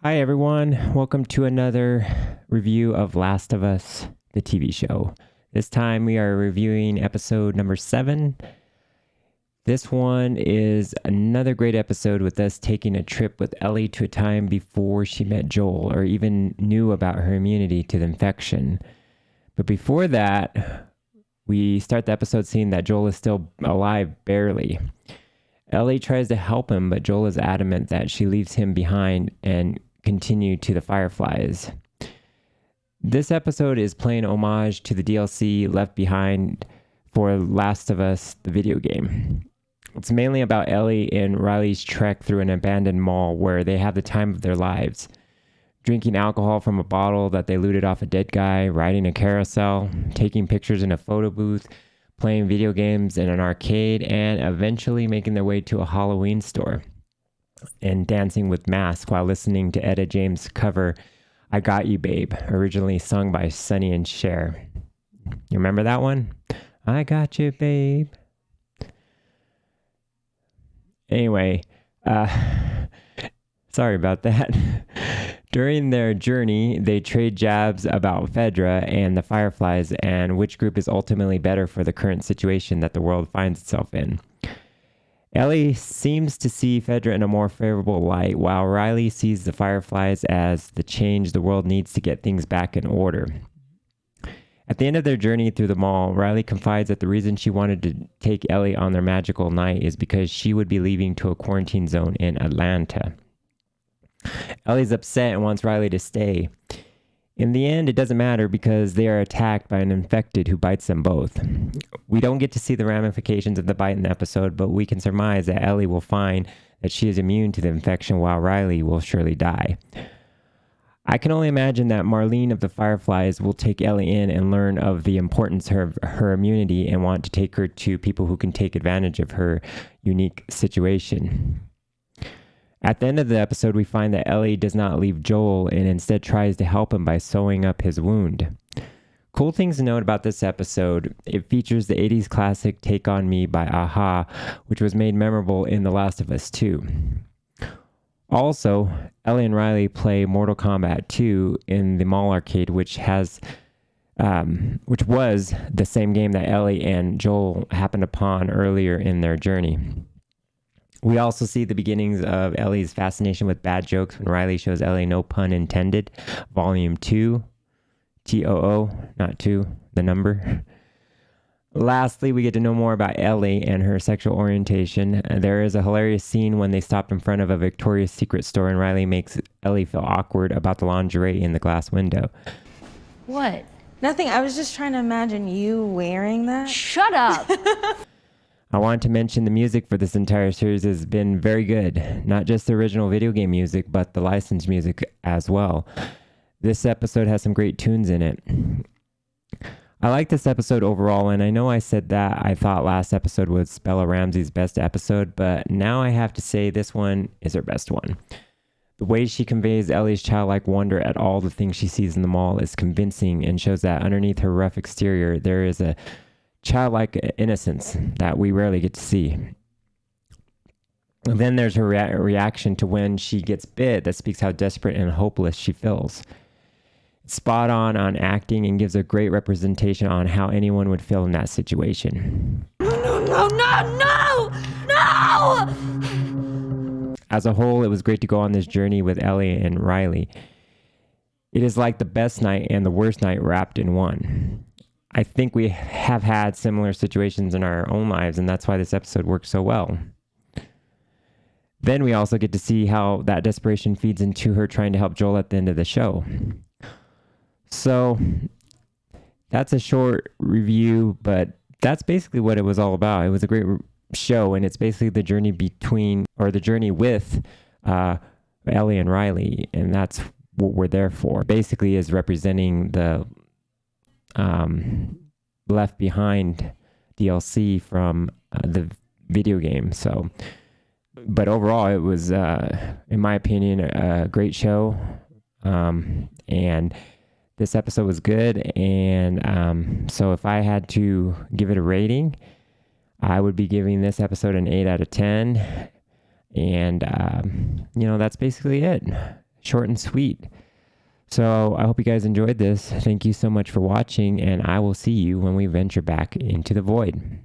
Hi, everyone. Welcome to another review of Last of Us, the TV show. This time we are reviewing episode number 7. This one is another great episode with us taking a trip with Ellie to a time before she met Joel or even knew about her immunity to the infection. But before that, we start the episode seeing that Joel is still alive, barely. Ellie tries to help him, but Joel is adamant that she leaves him behind and continue to the Fireflies. This episode is playing homage to the DLC Left Behind for Last of Us, the video game. It's mainly about Ellie and Riley's trek through an abandoned mall where they have the time of their lives. Drinking alcohol from a bottle that they looted off a dead guy, riding a carousel, taking pictures in a photo booth, playing video games in an arcade, and eventually making their way to a Halloween store and dancing with masks while listening to Etta James' cover I Got You Babe, originally sung by Sonny and Cher. You remember that one? I got you, babe. Anyway, sorry about that. During their journey, they trade jabs about Fedra and the Fireflies and which group is ultimately better for the current situation that the world finds itself in. Ellie seems to see Fedra in a more favorable light, while Riley sees the Fireflies as the change the world needs to get things back in order. At the end of their journey through the mall, Riley confides that the reason she wanted to take Ellie on their magical night is because she would be leaving to a quarantine zone in Atlanta. Ellie's upset and wants Riley to stay. In the end, it doesn't matter because they are attacked by an infected who bites them both. We don't get to see the ramifications of the bite in the episode, but we can surmise that Ellie will find that she is immune to the infection while Riley will surely die. I can only imagine that Marlene of the Fireflies will take Ellie in and learn of the importance of her immunity and want to take her to people who can take advantage of her unique situation. At the end of the episode, we find that Ellie does not leave Joel and instead tries to help him by sewing up his wound. Cool things to note about this episode, it features the 80s classic Take On Me by a-ha, which was made memorable in The Last of Us 2. Also, Ellie and Riley play Mortal Kombat 2 in the mall arcade, which was the same game that Ellie and Joel happened upon earlier in their journey. We also see the beginnings of Ellie's fascination with bad jokes when Riley shows Ellie No Pun Intended, Volume 2, TOO, not 2, the number. Lastly, we get to know more about Ellie and her sexual orientation. There is a hilarious scene when they stop in front of a Victoria's Secret store and Riley makes Ellie feel awkward about the lingerie in the glass window. What? Nothing. I was just trying to imagine you wearing that. Shut up! I want to mention the music for this entire series has been very good. Not just the original video game music, but the licensed music as well. This episode has some great tunes in it. I like this episode overall, and I know I said that I thought last episode was Bella Ramsey's best episode, but now I have to say this one is her best one. The way she conveys Ellie's childlike wonder at all the things she sees in the mall is convincing and shows that underneath her rough exterior, there is a childlike innocence that we rarely get to see. And then there's her reaction to when she gets bit that speaks how desperate and hopeless she feels. It's spot on acting and gives a great representation on how anyone would feel in that situation. No! As a whole, it was great to go on this journey with Ellie and Riley. It is like the best night and the worst night wrapped in one. I think we have had similar situations in our own lives, and that's why this episode works so well. Then we also get to see how that desperation feeds into her trying to help Joel at the end of the show. So that's a short review, but that's basically what it was all about. It was a great show, and it's basically the journey with Ellie and Riley, and that's what we're there for. Basically is representing the Left Behind DLC from the video game. So, but overall, it was, in my opinion, a great show. And this episode was good. And so if I had to give it a rating, I would be giving this episode an 8 out of 10. And, that's basically it. short and sweet. So I hope you guys enjoyed this. Thank you so much for watching, and I will see you when we venture back into the void.